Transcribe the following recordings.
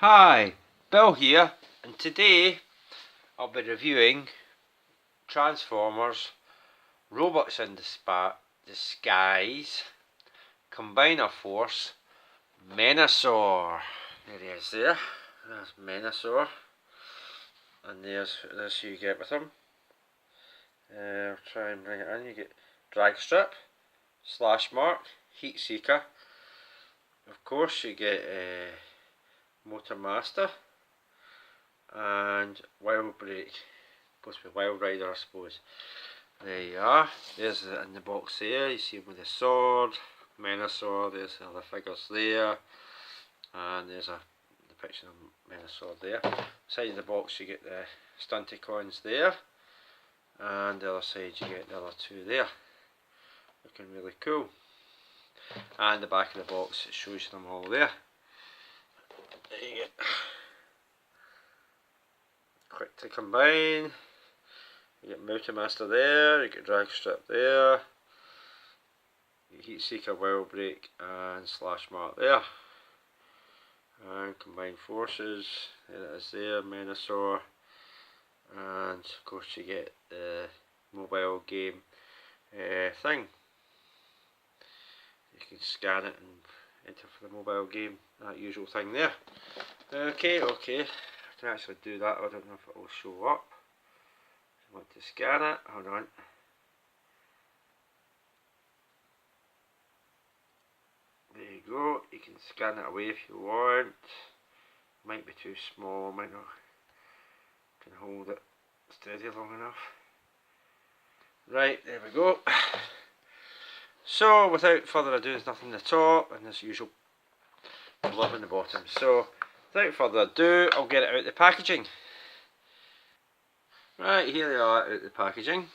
Hi, Bill here, and today I'll be reviewing Transformers Robots in Disguise Combiner Force Menasor. There he is there, there's Menasor, and there's who you get with him. I'll try and bring it in. You get drag strip, slash mark, heat seeker, of course you get motor master, and wild break, supposed to be wild rider I suppose. There you are, there's in the box there, you see him with the sword, Menasor, there's the other figures there, and there's the picture of Menasor there. Side of the box you get the Stunticons there, and the other side you get the other two there, looking really cool. And the back of the box, it shows them all there. There you get quick to combine, you get motor master there, you get drag strip there, you get heat seeker, wild break and slash mark there, and combined forces, there it is there, Menasor, and of course you get the mobile game thing. You can scan it and enter for the mobile game, that usual thing there. Okay, I can actually do that. I don't know if it will show up. I want to scan it, hold on. There you go, you can scan it away if you want. Might be too small, might not can hold it steady long enough. Right, there we go. So without further ado, there's nothing in the top and as usual love in the bottom. So without further ado, I'll get it out of the packaging. Right, here they are out of the packaging.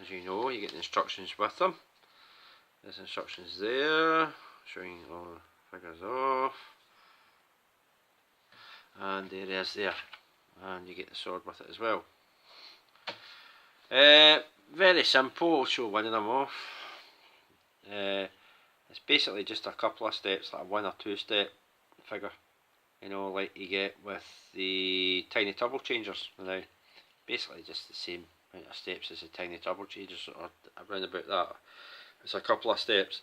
As you know, you get the instructions with them. There's instructions there, showing all the figures off. And there it is there. And you get the sword with it as well. Very simple, I'll show one of them off. It's basically just a couple of steps, like a 1 or 2 step figure, you know, like you get with the tiny turbo changers now. Basically just the same amount of steps as the tiny turbo changers, or around about that. It's a couple of steps,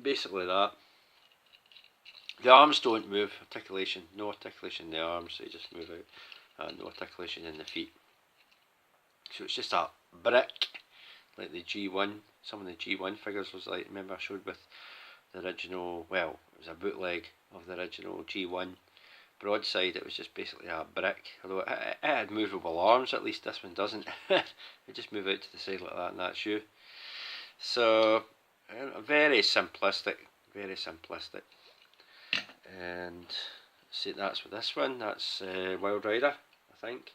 basically that. The arms don't move, articulation, no articulation in the arms, they just move out, and no articulation in the feet. So it's just a brick, like the G1, some of the G1 figures was like, remember I showed with the original, well, it was a bootleg of the original G1 broadside. It was just basically a brick, although it had movable arms, at least this one doesn't. They just move out to the side like that and that's you. So, very simplistic, very simplistic. And see, that's with this one, that's Wild Rider, I think.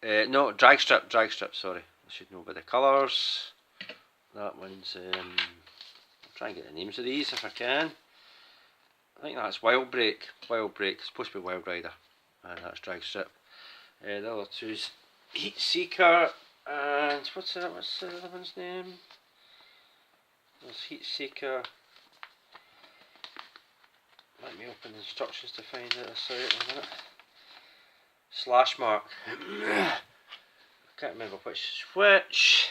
No, drag strip, sorry. I should know by the colours. That one's, I'll try and get the names of these if I can. I think that's Wild Break, it's supposed to be Wild Rider, and that's drag strip. The other two's Heat Seeker, and what's the other one's name? There's Heat Seeker. Let me open the instructions to find this out in a minute. Slash mark. I can't remember which is which.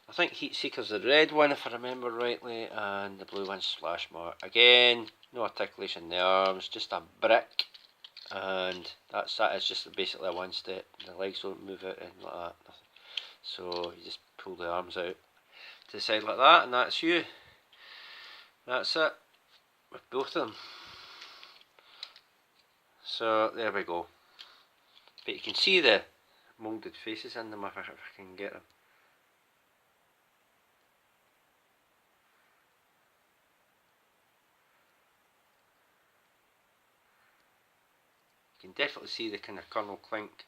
I think Heat Seeker's the red one if I remember rightly, and the blue one's slash mark. Again, no articulation in the arms, just a brick, and that is just basically a 1 step. The legs don't move out in like that, nothing. So you just pull the arms out to the side like that, and that's you. That's it with both of them. So there we go. But you can see the moulded faces in them if I can get them. You can definitely see the kind of Colonel Clink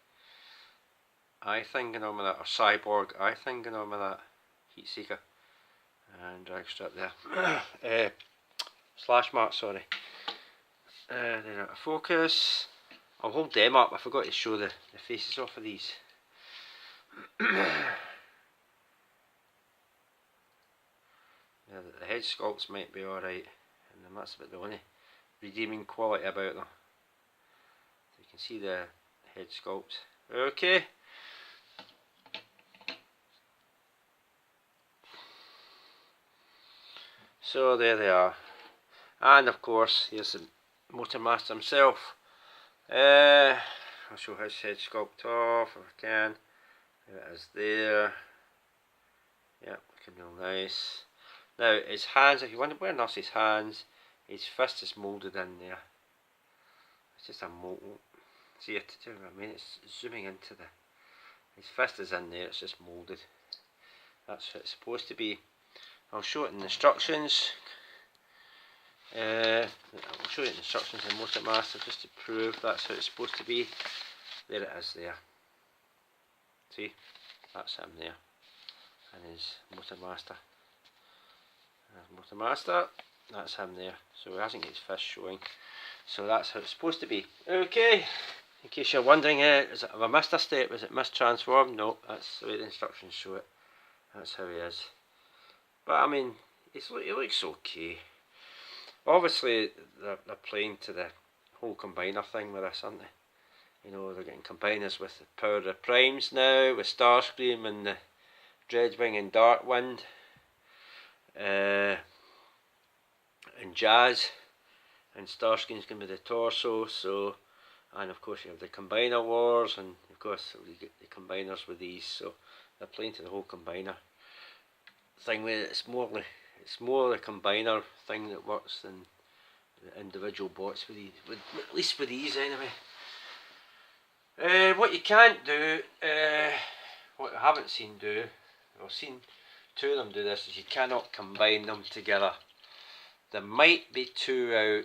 eye thing going on with that, or cyborg eye thing going on with that Heat Seeker. And drag strip there. Slash mark, sorry. Then out of focus. I'll hold them up, I forgot to show the faces off of these. Yeah, the head sculpts might be alright, and that's about the only redeeming quality about them. So you can see the head sculpt. Okay. So there they are. And of course, here's the Motormaster himself. I'll show his head sculpt off if I can. There it is there. Yep, looking real nice. Now his hands, if you wonder where Nuss's hands, his fist is moulded in there. It's just a mold. See it? I mean, it's zooming into the. His fist is in there. It's just moulded. That's what it's supposed to be. I'll show it in the instructions. I'll show you the instructions in Motormaster just to prove that's how it's supposed to be. There it is there. See? That's him there. And his Motormaster. There's Motormaster. That's him there. So he hasn't got his fist showing. So that's how it's supposed to be. Okay. In case you're wondering, have I missed a step? Is it mistransformed? No, that's the way the instructions show it. That's how he is. But I mean, he looks okay. Obviously, they're playing to the whole combiner thing with this, aren't they? You know, they're getting combiners with the power of the primes now, with Starscream and the Dreadwing and Darkwind, and Jazz, and Starscream's going to be the torso. So, and of course you have the Combiner Wars, and of course you get the combiners with these. So they're playing to the whole combiner thing. With it's more the combiner thing that works than the individual bots with these. At least with these anyway. What you can't do, what I haven't seen do, I've seen two of them do this, is you cannot combine them together. There might be two out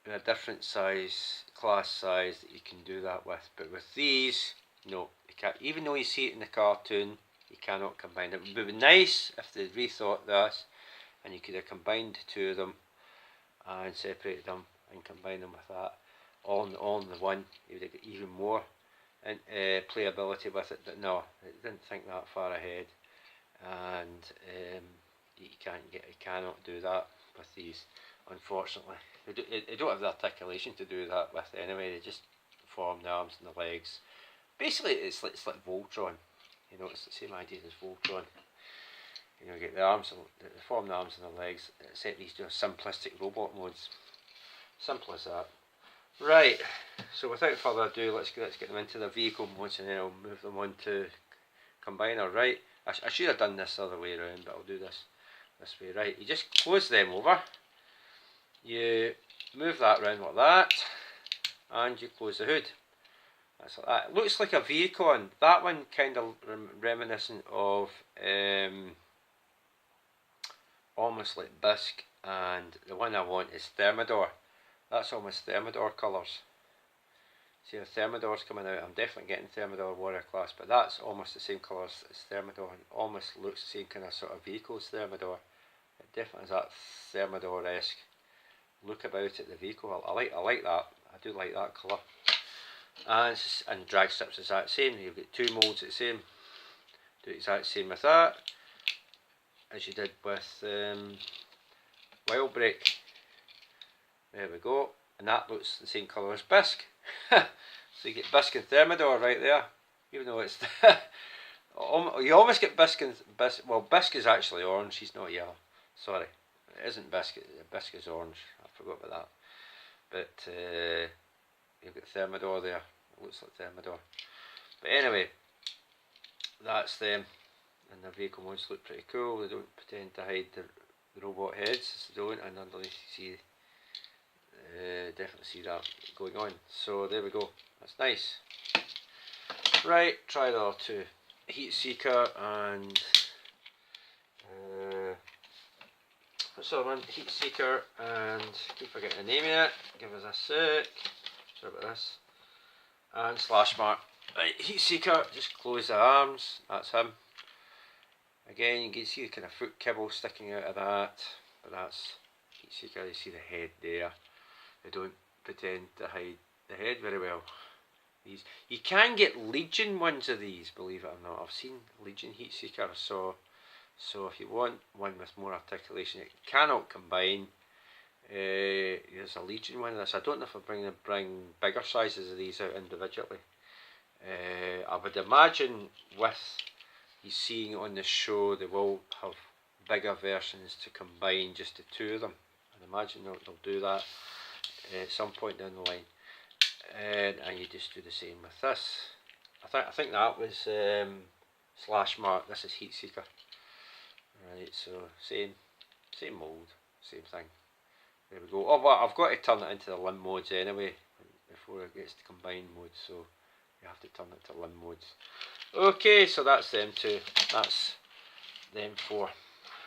in a different size, class size, that you can do that with, but with these, no, you can't. Even though you see it in the cartoon, you cannot combine them. It would be nice if they rethought this and you could have combined two of them and separated them and combined them with that on the one. You would have got even more playability with it, but no, it didn't think that far ahead, and you cannot do that with these, unfortunately. They don't have the articulation to do that with anyway. They just form the arms and the legs. Basically, it's like Voltron. You know, it's the same idea as Voltron. You know, you get the arms, they form the arms and the legs, except these do simplistic robot modes. Simple as that. Right, so without further ado, let's get them into the vehicle modes, and then I'll move them on to combiner. Right, I should have done this the other way around, but I'll do this way. Right, you just close them over, you move that around like that, and you close the hood. That's like that. It looks like a V-Con. That one kind of reminiscent of almost like Bisque, and the one I want is Thermidor. That's almost Thermidor colours. See, the Thermidor's coming out. I'm definitely getting Thermidor Warrior Class, but that's almost the same colours as Thermidor, and almost looks the same kind of sort of vehicle as Thermidor. It definitely has that Thermidor-esque look about it, the vehicle. I like that. I do like that colour. And drag strips is that same. You've got two moulds the same. Do the exact same with that as you did with Wild Break. There we go, and that looks the same colour as Bisque. So you get Bisque and Thermidor right there, even though it's you almost get Bisque and well, Bisque is actually orange. He's not yellow. Sorry, it isn't Bisque. Bisque is orange. I forgot about that. But you've got Thermidor there. It looks like Thermidor. But anyway, that's them, and their vehicle modes look pretty cool. They don't pretend to hide the robot heads. They don't, and underneath you see. Definitely see that going on. So there we go. That's nice. Right, try the other two. Heat Seeker and what's the other one? Heat Seeker and keep forgetting the name of it. Give us a sec. Sorry about this. And Slash Mark. Right, Heat Seeker. Just close the arms. That's him. Again, you can see the kind of foot kibble sticking out of that, but that's Heat Seeker. You see the head there. They don't pretend to hide the head very well. These, you can get Legion ones of these, believe it or not. I've seen Legion Heat Seeker, so if you want one with more articulation, it cannot combine. There's a Legion one of this. I don't know if I bring bigger sizes of these out individually. I would imagine with you seeing on the show they will have bigger versions to combine just the two of them. I'd imagine they'll do that at some point down the line. And you just do the same with this. I think that was Slash Mark. This is Heat Seeker. Right, so same mould, same thing. There we go. Oh, but I've got to turn it into the limb modes anyway before it gets to combined mode, so you have to turn it to limb modes. Okay, so that's them two. That's them four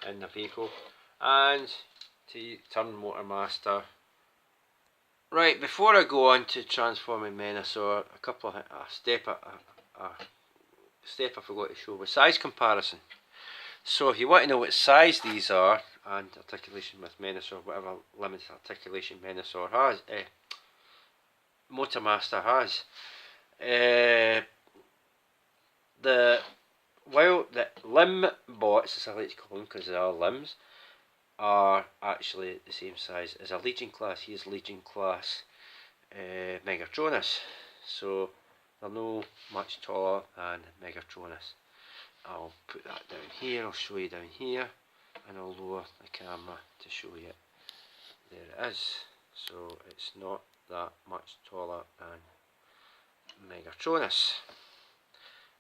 in the vehicle. And to turn Motor Master. Right, before I go on to transforming Menasor, a couple of step I forgot to show was size comparison. So if you want to know what size these are, and articulation with Menasor, whatever limited articulation Menasor has, Motor Master has, while the limb bots, as I like to call them because they are limbs, are actually the same size as a Legion class. He is Legion class Megatronus, so they're no much taller than Megatronus. I'll put that down here, I'll show you down here, and I'll lower the camera to show you. There it is. So it's not that much taller than Megatronus.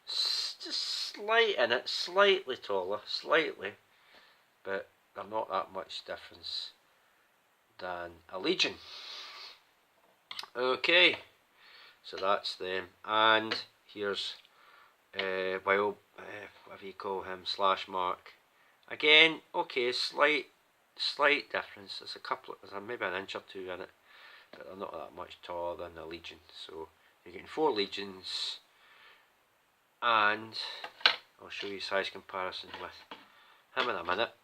Just slight in it, slightly taller, slightly, but they're not that much difference than a Legion. Okay, so that's them, and here's whatever you call him, Slash Mark. Again, okay, slight difference. There's maybe an inch or two in it, but they're not that much taller than the Legion. So you're getting 4 Legions, and I'll show you size comparison with him in a minute.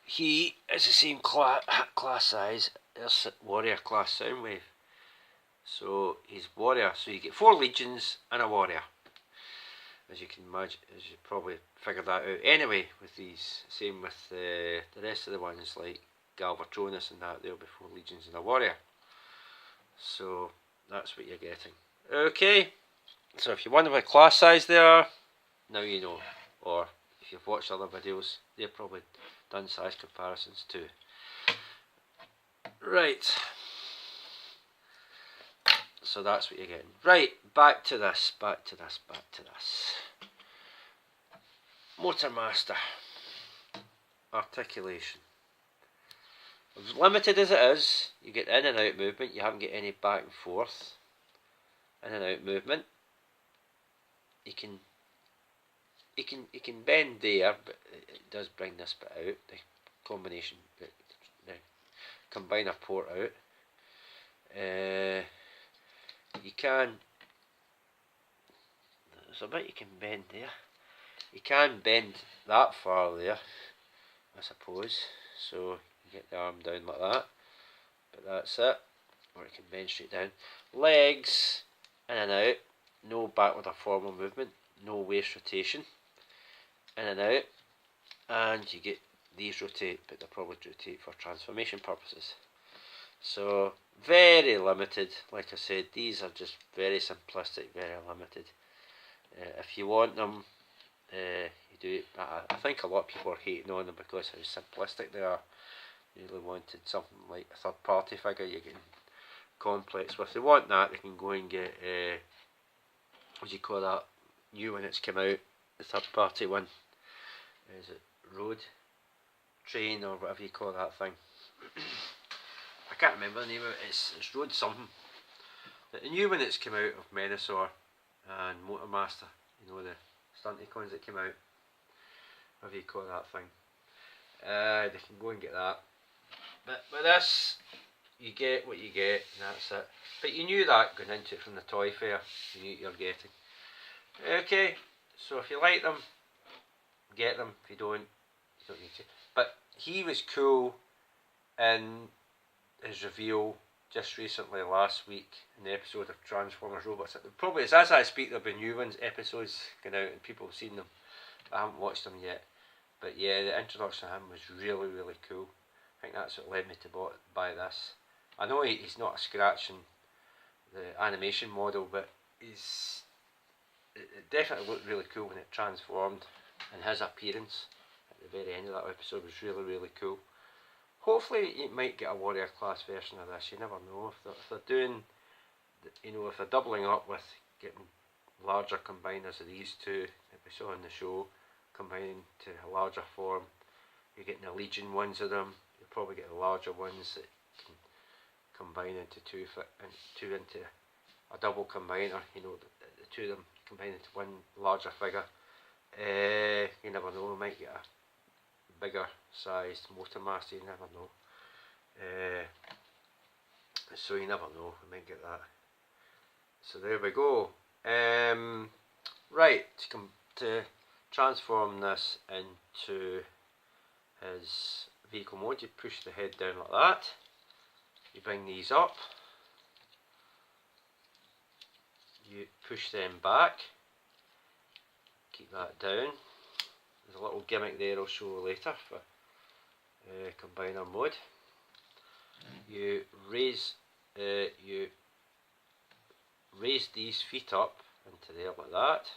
He is the same class size as Warrior class Soundwave. So he's Warrior, so you get 4 Legions and a Warrior. As you can imagine, as you probably figured that out anyway with these. Same with the rest of the ones like Galvatronus and that, they'll be 4 Legions and a Warrior. So that's what you're getting. Okay, so if you wonder what class size they are, now you know. Or if you've watched other videos, they've probably done size comparisons too. Right. So that's what you're getting. Right, back to this. Motor Master. Articulation. As limited as it is, you get in and out movement, you haven't got any back and forth. In and out movement. You can bend there, but it does bring this bit out, the combination bit, the combiner port out. You can, there's a bit you can bend there. You can bend that far there, I suppose, so you get the arm down like that, but that's it, or it can bend straight down. Legs, in and out, no backward or forward movement, no waist rotation, in and out, and you get these rotate, but they'll probably rotate for transformation purposes. So very limited, like I said, these are just very simplistic, very limited. If you want them, you do it. I think a lot of people are hating on them because how simplistic they are. You really wanted something like a third party figure you're getting complex with. If they want that, they can go and get, what do you call that new one that's come out, the third party one. Is it Road Train or whatever you call that thing? I can't remember the name of it. It's Road something. The new one that's come out of Menasor and Motor Master, you know, the Stunticons that came out, whatever you call that thing. They can go and get that. But with this, you get what you get, and that's it. But you knew that going into it from the toy fair. You knew what you're getting. Okay, so if you like them, get them. If you don't need to. But he was cool in his reveal just recently last week in the episode of Transformers Robots. Probably as I speak, there'll be new ones, episodes going out and people have seen them. I haven't watched them yet. But yeah, the introduction of him was really, really cool. think that's what led me to buy this. I know he's not a scratch in the animation model, but it definitely looked really cool when it transformed, and his appearance at the very end of that episode was really cool. Hopefully you might get a warrior class version of this. You never know. If they're doing, if they're doubling up with getting larger combiners of these two that we saw in the show, combining to a larger form, you're getting the Legion ones of them. You'll probably get the larger ones that can combine into two into a double combiner. The two of them combine into one larger figure. You never know. We might get a bigger sized motormaster. You never know. So you never know. We might get that. So there we go. Right, to transform this into his vehicle mode, you push the head down like that. You bring these up. You push them back. Keep that down. There's a little gimmick there I'll show later for combiner mode. You raise these feet up into there like that.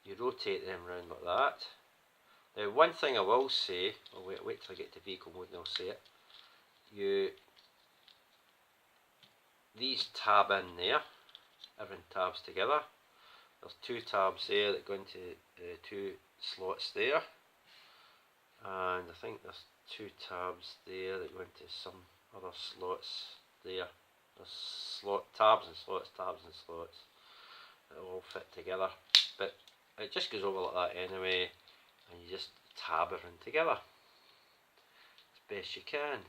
You rotate them around like that. Now, one thing I will say, I'll wait till I get to vehicle mode and I'll say it. These tab in there. Everything tabs together. There's two tabs there that go into two slots there, and I think there's two tabs there that go into some other slots there. There's tabs and slots that all fit together, but it just goes over like that anyway, and you just tab everything together as best you can.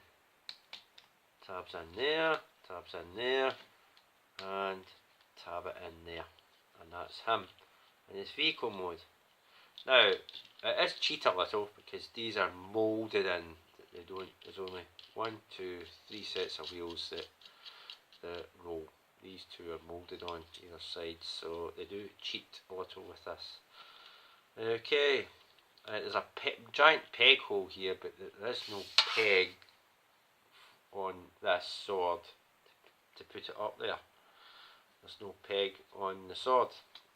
Tabs in there, and tab it in there, and that's him in his vehicle mode. Now it is cheat a little because these are moulded in. There's only 1, 2, 3 sets of wheels that roll. These two are moulded on either side, so they do cheat a little with this. Okay, there's a giant peg hole here, but there is no peg on this sword to put it up there. There's no peg on the sword.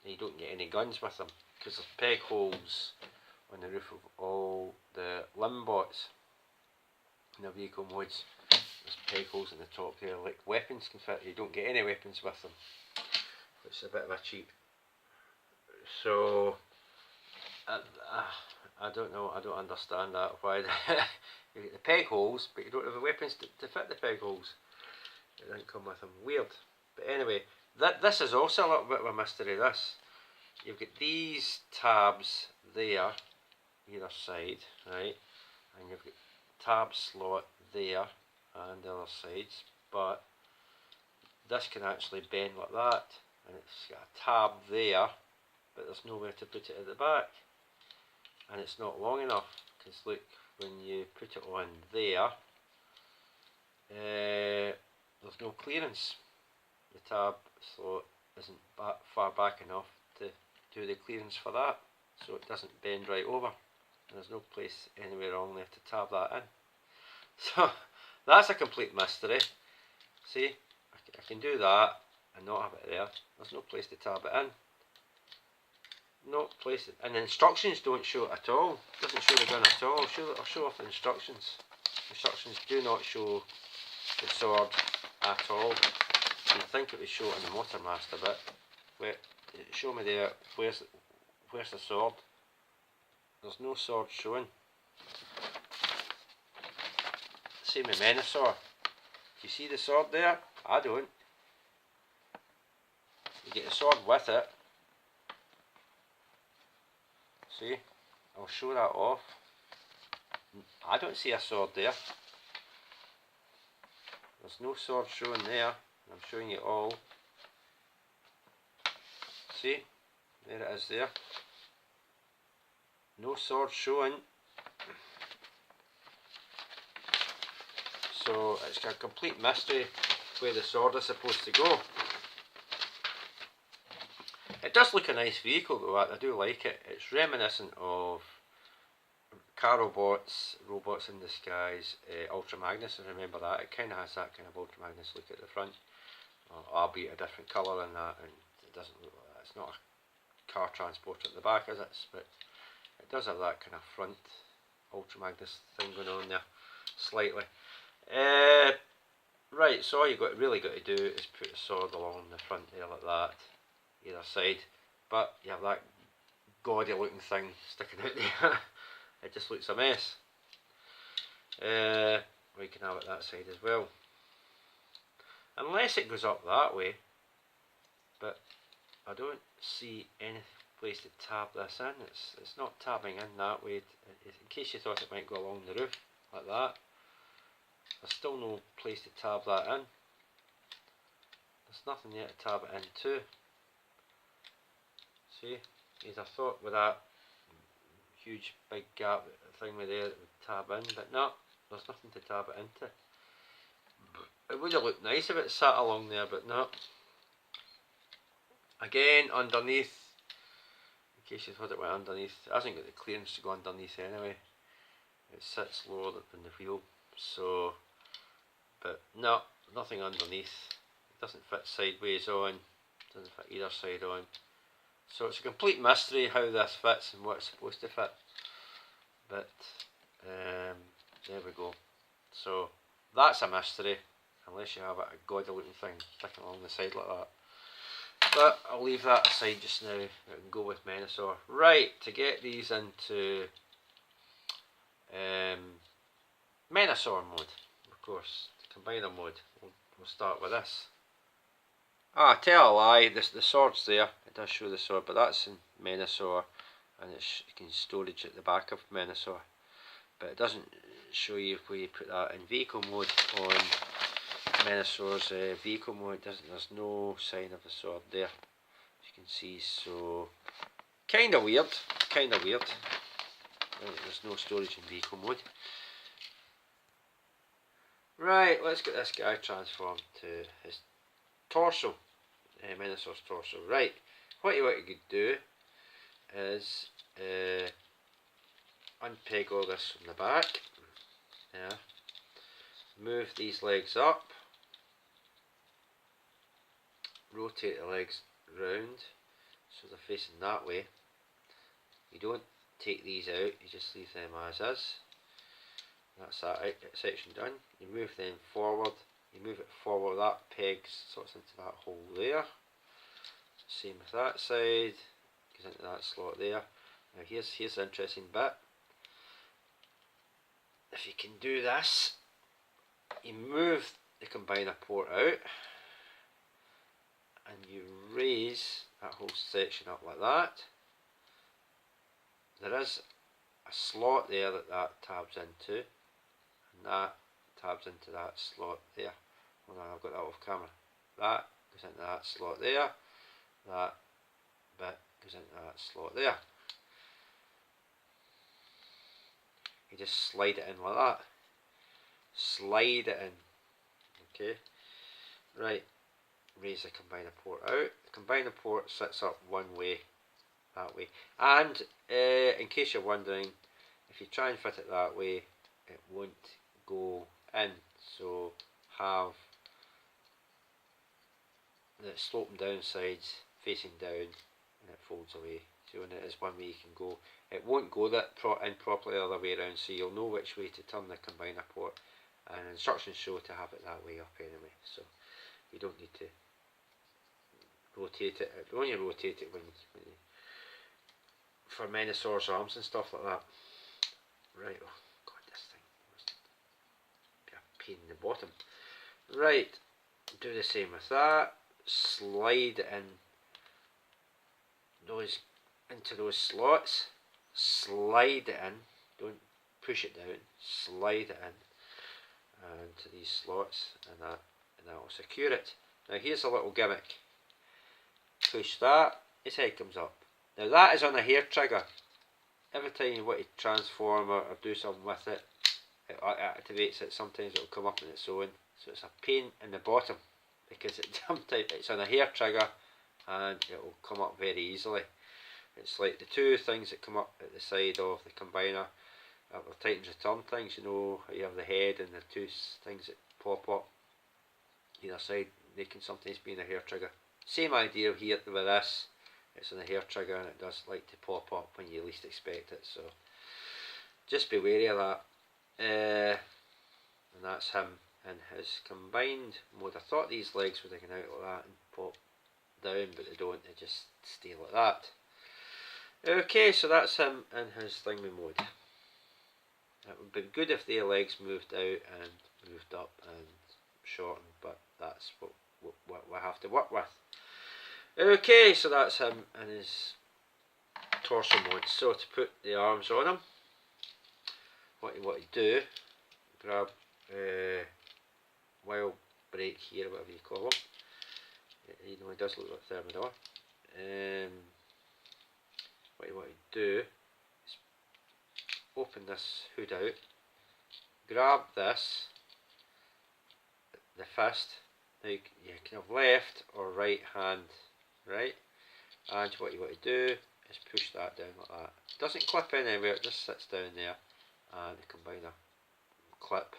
You don't get any guns with them because there's peg holes on the roof of all the limbots in the vehicle modes. There's peg holes in the top there, like weapons can fit. You don't get any weapons with them, which is a bit of a cheat. So I don't know. I don't understand that. Why you get the peg holes, but you don't have the weapons to fit the peg holes. It doesn't come with them. Weird. But anyway, this is also a little bit of a mystery. You've got these tabs there, either side, right, and you've got tab slot there and the other sides, but this can actually bend like that, and it's got a tab there, but there's nowhere to put it at the back, and it's not long enough, because look, when you put it on there, there's no clearance. The tab slot isn't far back enough to do the clearance for that, so it doesn't bend right over, and there's no place anywhere wrong there to tab that in. So that's a complete mystery. See, I can do that and not have it there. There's no place to tab it in. No place, and the instructions don't show it at all. It doesn't show the gun at all. I'll show off the instructions. Instructions do not show the sword at all. You'd think it would show it in the Motormaster bit. Wait, show me there. Where's the sword? There's no sword showing. Same with Menasor. Do you see the sword there? I don't. You get the sword with it. See? I'll show that off. I don't see a sword there. There's no sword showing there. I'm showing you all. See? There it is there. No sword showing. So it's a complete mystery where the sword is supposed to go. It does look a nice vehicle though, I do like it. It's reminiscent of Caro Bots, Robots in Disguise, Ultra Magnus, and remember that, it kind of has that kind of Ultra Magnus look at the front, albeit a different colour in that, and it doesn't look like that. It's not a car transporter at the back, is it? But it does have that kind of front Ultra Magnus thing going on there, slightly. Right, so all you've really got to do is put a sword along the front there like that, either side, but you have that gaudy looking thing sticking out there. It just looks a mess. We can have it that side as well, unless it goes up that way, but I don't see any place to tab this in. It's not tabbing in that way, in case you thought it might go along the roof like that. There's still no place to tab that in. There's nothing there to tab it into. See, as I thought with that huge big gap thing with there it would tab in, but no, there's nothing to tab it into. It would have looked nice if it sat along there, but no. Again, underneath, in case you thought it went underneath, it hasn't got the clearance to go underneath anyway. It sits lower than the wheel, so, but no, nothing underneath. It doesn't fit sideways on, doesn't fit either side on. So it's a complete mystery how this fits and what it's supposed to fit. But there we go. So that's a mystery, unless you have a gaudy looking thing sticking along the side like that. But I'll leave that aside just now. I can go with Menasor. Right, to get these into Menasor mode, of course, the combiner mode. We'll start with this. Ah, tell a lie, the sword's there, it does show the sword, but that's in Menasor, and it's you can storage at the back of Menasor, but it doesn't show you where you put that in vehicle mode on Menasor's vehicle mode. There's no sign of the sword there, as you can see, so kinda weird. There's no storage in vehicle mode. Right, let's get this guy transformed to his torso. Menasor's torso. Right, what you want to do is unpeg all this from the back. Yeah. Move these legs up. Rotate the legs round so they're facing that way. You don't take these out, you just leave them as is. That's that section done. You move them forward. You move it forward, that peg sorts into that hole there. Same with that side, goes into that slot there. Now here's the interesting bit. If you can do this, you move the combiner port out and you raise that whole section up like that. There is a slot there that tabs into, and that tabs into that slot there. Hold on, I've got that off camera. That goes into that slot there. That bit goes into that slot there. You just slide it in like that. Slide it in. Okay. Right. Raise the combiner port out. The combiner port sits up one way, that way. And in case you're wondering, if you try and fit it that way, it won't go in. So have the sloping down sides facing down, and it folds away. So when it is one way you can go, it won't go that in properly the other way around. So you'll know which way to turn the combiner port, and instructions show to have it that way up anyway. So you don't need to rotate it. You only rotate it when you, for Menasor's arms and stuff like that. Right. Oh God, this thing must be a pain in the bottom. Right. Do the same with that. Slide it in those into those slots. Slide it in. Don't push it down. Slide it in into these slots, and that will secure it. Now here's a little gimmick. Push that. His head comes up. Now that is on a hair trigger. Every time you want to transform or do something with it, it activates it. Sometimes it will come up on its own. So it's a pain in the bottom, because sometimes it's on a hair trigger and it will come up very easily. It's like the two things that come up at the side of the combiner. the Titans Return things, you know, you have the head and the two things that pop up either side. They can sometimes be in a hair trigger. Same idea here with this. It's in a hair trigger and it does like to pop up when you least expect it. So just be wary of that. And that's him in his combined mode. I thought these legs would have gone out like that and pop down, but they don't. They just stay like that. Okay, so that's him in his thingy mode. It would be good if their legs moved out and moved up and shortened, but that's what we have to work with. Okay, so that's him in his torso mode. So to put the arms on him, what you want to do, grab wild break here, whatever you call him. You know, he does look like Thermidor. What you want to do is open this hood out, grab this, the fist. Now you can have left or right hand, right? And what you want to do is push that down like that. It doesn't clip in anywhere, it just sits down there, and the combiner clip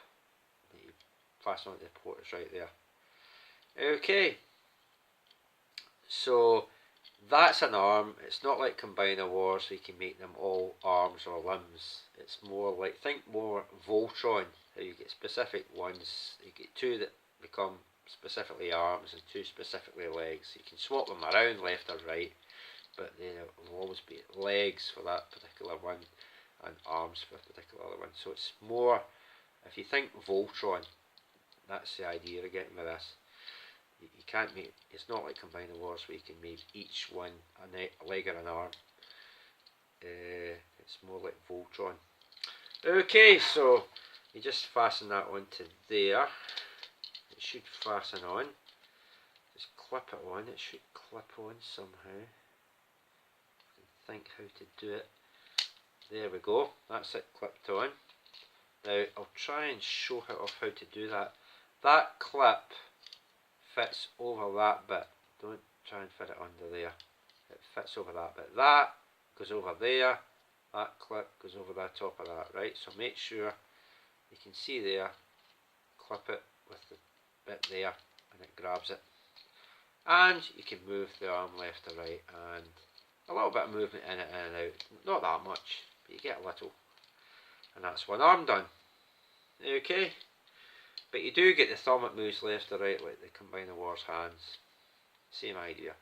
that you fasten onto the port is right there. Okay, so that's an arm. It's not like Combiner Wars, so you can make them all arms or limbs. It's more like, think more Voltron, how you get specific ones. You get two that become specifically arms and two specifically legs. You can swap them around left or right, but there will always be legs for that particular one and arms for a particular other one. So it's more, if you think Voltron, that's the idea of getting with this. You can't make, it's not like Combiner Wars where you can make each one a leg or an arm. It's more like Voltron. Okay, so you just fasten that onto there. It should fasten on. Just clip it on. It should clip on somehow. I can think how to do it. There we go. That's it clipped on. Now I'll try and show off how to do that. That clip fits over that bit. Don't try and fit it under there. It fits over that bit. That goes over there. That clip goes over the top of that, right? So make sure you can see there. Clip it with the bit there and it grabs it. And you can move the arm left to right and a little bit of movement in it and out. Not that much, but you get a little. And that's one arm done. Okay. But you do get the thumb that moves left to right like the Combiner Wars hands. Same idea.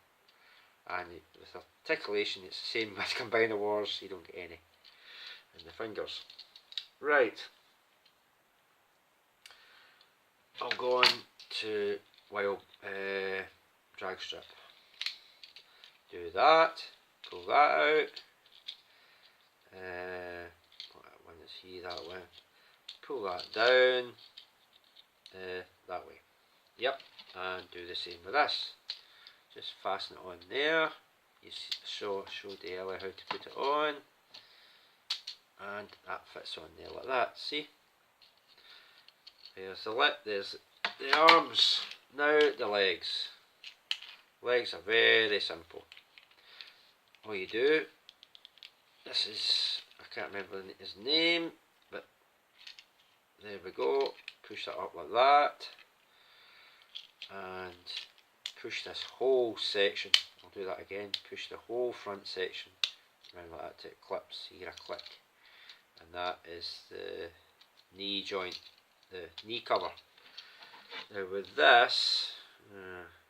And with articulation it's the same with Combiner Wars, you don't get any in the fingers. Right. I'll go on to wild drag strip. Do that, pull that out. What one is he that way? Pull that down. That way. Yep, and do the same with this. Just fasten it on there. You showed earlier how to put it on, and that fits on there like that. See? There's the lip. There's the arms. Now the legs. Legs are very simple. All you do. This is, I can't remember his name, but there we go. Push that up like that, and push this whole section. I'll do that again. Push the whole front section around like that till it clips. You hear a click, and that is the knee joint, the knee cover. Now with this,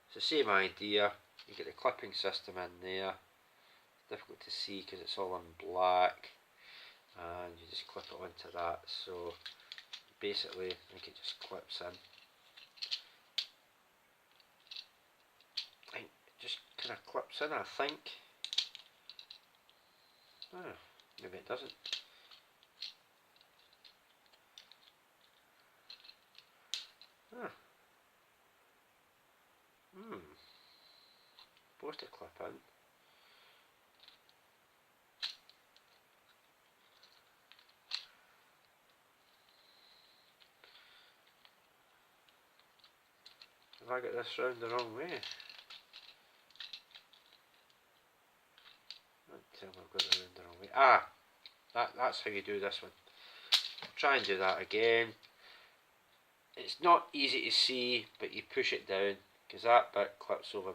it's the same idea. You get the clipping system in there. It's difficult to see because it's all in black, and you just clip it onto that. So basically, I think it just clips in. I think it just kind of clips in, I think. Maybe it doesn't. Supposed to clip in. Have I got this round the wrong way? Don't tell me I've got it round the wrong way. That's how you do this one. try and do that again. It's not easy to see, but you push it down because that bit clips over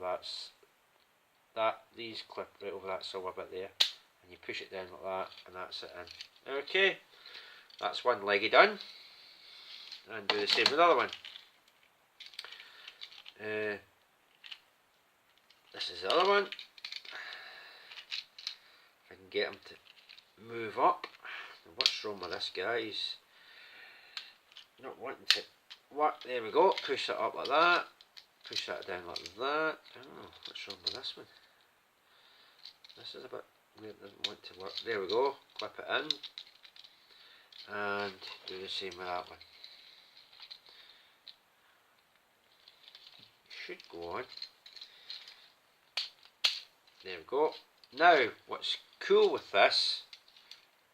these clip right over that silver bit there, and you push it down like that, and that's it in. Okay, that's one leggy done, and do the same with the other one. This is the other one. If I can get him to move up. Now what's wrong with this guy? He's not wanting to work. There we go. Push that up like that. Push that down like that. Oh, what's wrong with this one? This is a bit weird. It doesn't want to work. There we go. Clip it in. And do the same with that one. Should go on. There we go. Now, what's cool with this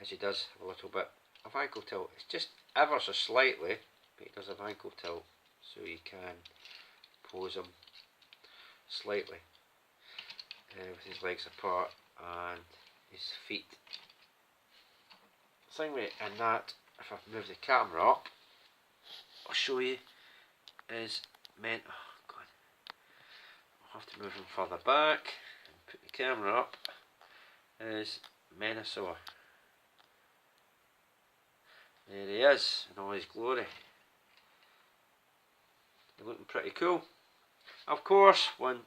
is he does have a little bit of ankle tilt. It's just ever so slightly, but he does have ankle tilt, so you can pose him slightly with his legs apart and his feet. The thing with in that, if I move the camera up, I'll show you, is meant. Oh God, I'll have to move him further back and put the camera up. Is Menasor. There he is in all his glory. He's looking pretty cool. Of course, one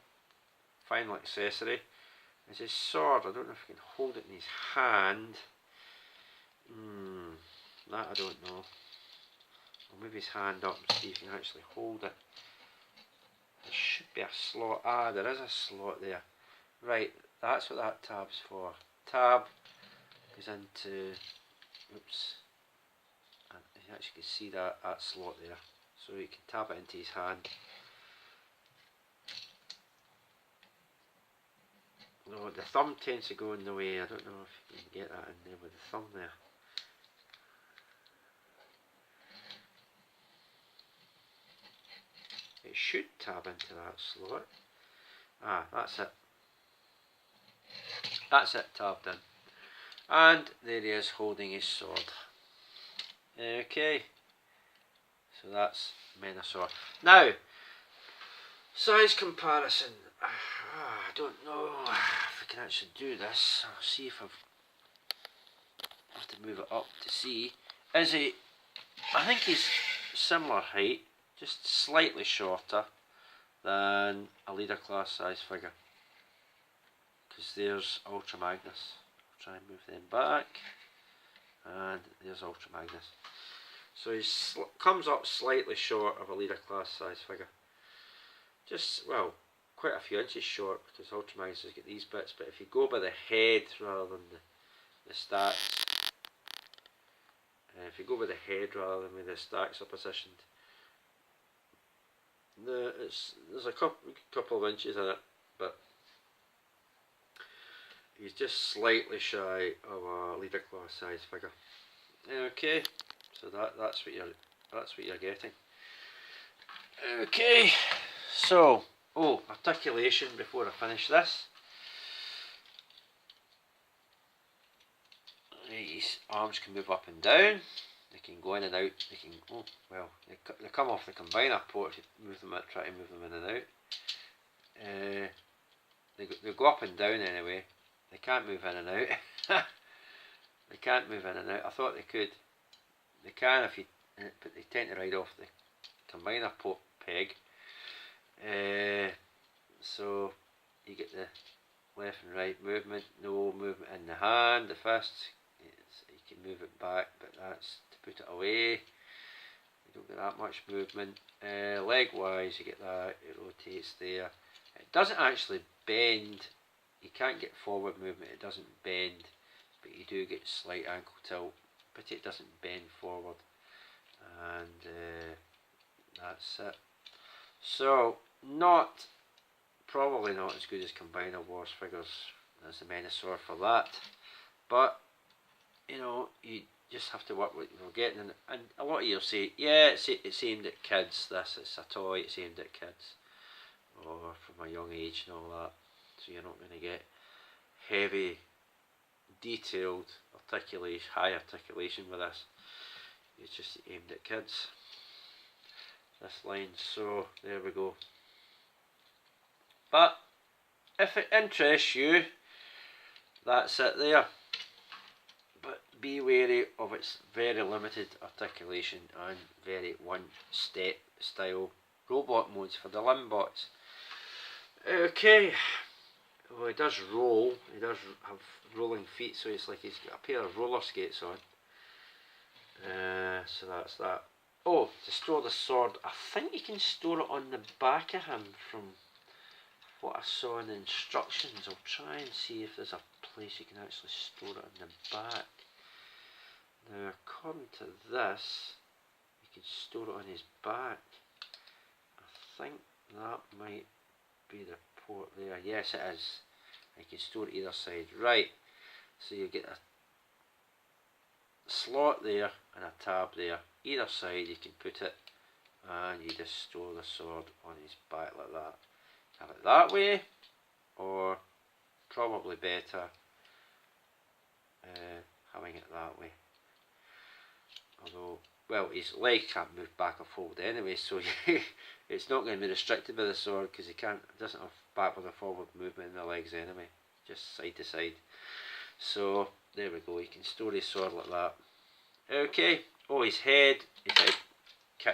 final accessory is his sword. I don't know if you can hold it in his hand. That I don't know. I'll move his hand up and see if you can actually hold it. There should be a slot. Ah, there is a slot there. Right, that's what that tab's for. Tab goes into, oops, and you actually can see that slot there. So you can tab it into his hand. No, the thumb tends to go in the way. I don't know if you can get that in there with the thumb there. It should tab into that slot. Ah, that's it. That's it, tabbed in. And there he is holding his sword. Okay. So that's Menasor. Now, size comparison. I don't know if I can actually do this. I'll see if I have to move it up to see. Is he? I think he's similar height, just slightly shorter than a leader class size figure. Because there's Ultra Magnus. I'll try and move them back. And there's Ultra Magnus. So he comes up slightly short of a leader class size figure. Just, well, quite a few inches short, because Ultra Magnus has got these bits, but if you go by the head rather than the stacks, if you go by the head rather than with the stacks are positioned, there's a couple of inches in it, but he's just slightly shy of a leader class size figure. Okay, so that's what you're getting. Okay, so articulation before I finish this. His arms can move up and down. They can go in and out. They can they come off the combiner port if you move them. Try to move them in and out. They go up and down anyway. They can't move in and out. They can't move in and out. I thought they could. They can if you, but they tend to ride off the combiner port peg. So you get the left and right movement. No movement in the hand. The fist. You can move it back, but that's to put it away. You don't get that much movement. Leg wise, you get that. It rotates there. It doesn't actually bend. You can't get forward movement. It doesn't bend, but you do get slight ankle tilt. But it doesn't bend forward, and that's it. So probably not as good as Combiner Wars figures as the Menasor for that, but you know, you just have to work with what you're getting, and a lot of you will say, yeah, it's aimed at kids, it's a toy, it's aimed at kids, or from a young age and all that, so you're not going to get heavy, detailed high articulation with this. it's just aimed at kids, this line, so there we go. But if it interests you, that's it there. But be wary of its very limited articulation and very one-step style robot modes for the limbots. Okay, well, he does roll, he does have rolling feet, so it's like he's got a pair of roller skates on. So that's that. Oh, to store the sword, I think you can store it on the back of him from what I saw in the instructions. I'll try and see if there's a place you can actually store it on the back. Now, according to this, you can store it on his back. I think that might be the port there. Yes, it is. You can store it either side. Right, so you get a slot there and a tab there. Either side you can put it, and you just store the sword on his back like that. Have it that way, or probably better having it that way. Although, well, his leg can't move back or forward anyway, so it's not going to be restricted by the sword because it doesn't have backward or forward movement in the legs anyway, just side to side. So there we go, you can store his sword like that. Okay, oh, his head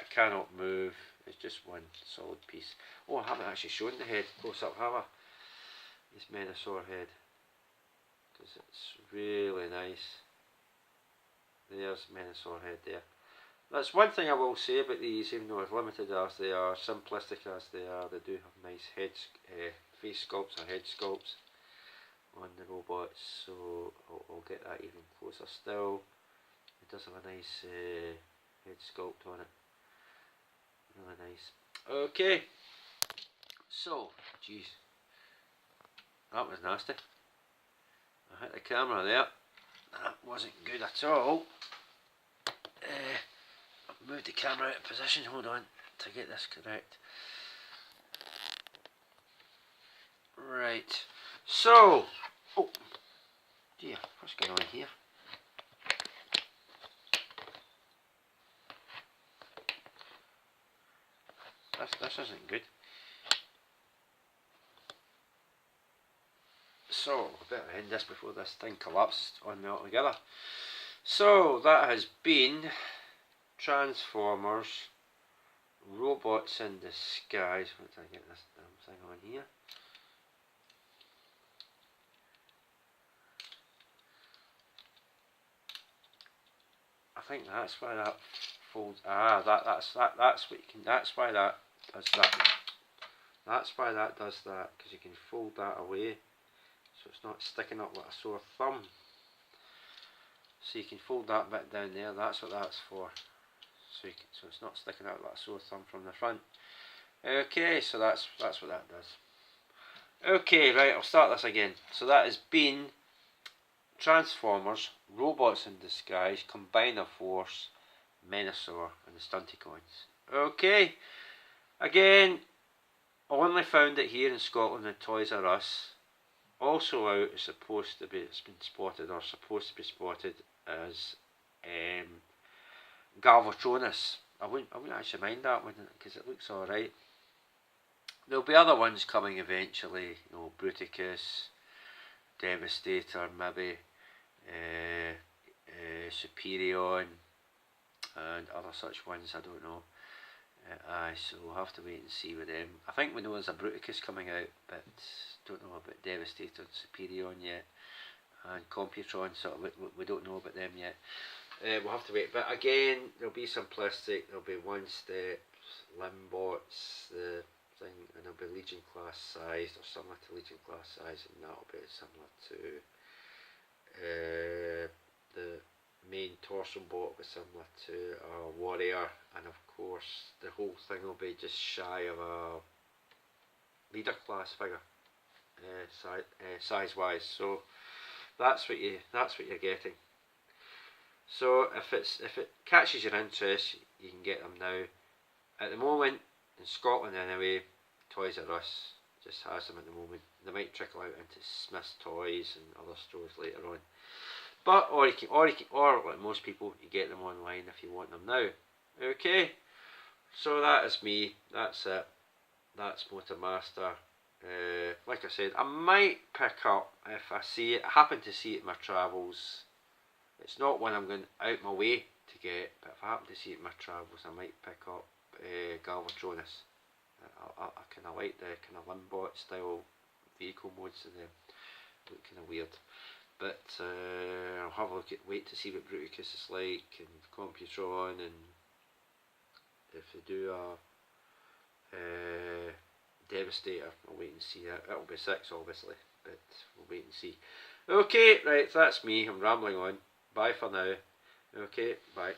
cannot move, it's just one solid piece. Oh, I haven't actually shown the head close up, have I? His Menasor head, because it's really nice. There's Menasor head there. That's one thing I will say about these, even though as limited as they are, simplistic as they are, they do have nice face sculpts or head sculpts on the robots, so I'll get that even closer still. It does have a nice head sculpt on it, really nice. Okay, so, geez, that was nasty. I hit the camera there, that wasn't good at all. I've moved the camera out of position, hold on, to get this correct. Right, so, oh dear, what's going on here? This isn't good. So, I better end this before this thing collapses on me altogether. So, that has been Transformers, Robots in Disguise. What did I get this damn thing on here? I think that's why that folds. That's what you can. That's why that does that. That's why that does that, because you can fold that away, so it's not sticking up like a sore thumb. So you can fold that bit down there. That's what that's for. So it's not sticking out like a sore thumb from the front. Okay, so that's what that does. Okay, right. I'll start this again. So that has been Transformers, Robots in Disguise, Combiner Force, Menasor, and the Stunticons. Okay, again, I only found it here in Scotland at Toys R Us. Also out, it's been spotted as Galvatronus. I wouldn't actually mind that one because it looks alright. There'll be other ones coming eventually, you know, Bruticus, Devastator maybe, Superion, and other such ones, I don't know. So we'll have to wait and see with them. I think we know there's a Bruticus coming out, but don't know about Devastator and Superion yet. And Computron, so we don't know about them yet. We'll have to wait. But again, there'll be simplistic, there'll be one step, Limbots, the thing, and there'll be Legion class sized or similar to Legion class size, and that'll be similar to the main torso bot will be similar to a warrior, and of course the whole thing will be just shy of a leader class figure size wise. So that's what you're getting. So if it catches your interest, you can get them now. At the moment in Scotland anyway, Toys R Us just has them at the moment. They might trickle out into Smith's Toys and other stores later on. But or like most people, you get them online if you want them now. Okay, so that is me. That's it. That's Motormaster. Like I said, I might pick up if I see it. I happen to see it in my travels. It's not one I'm going out my way to get, but if I happen to see it in my travels, I might pick up Galvatronus. I kind of like the kind of Limbot style vehicle modes, and they look kind of weird. But I'll have a look at, wait to see what Bruticus is like, and Computron, and if they do a Devastator, I'll wait and see that. It'll be 6 obviously, but we'll wait and see. Okay, right, that's me, I'm rambling on. Bye for now. Okay, bye.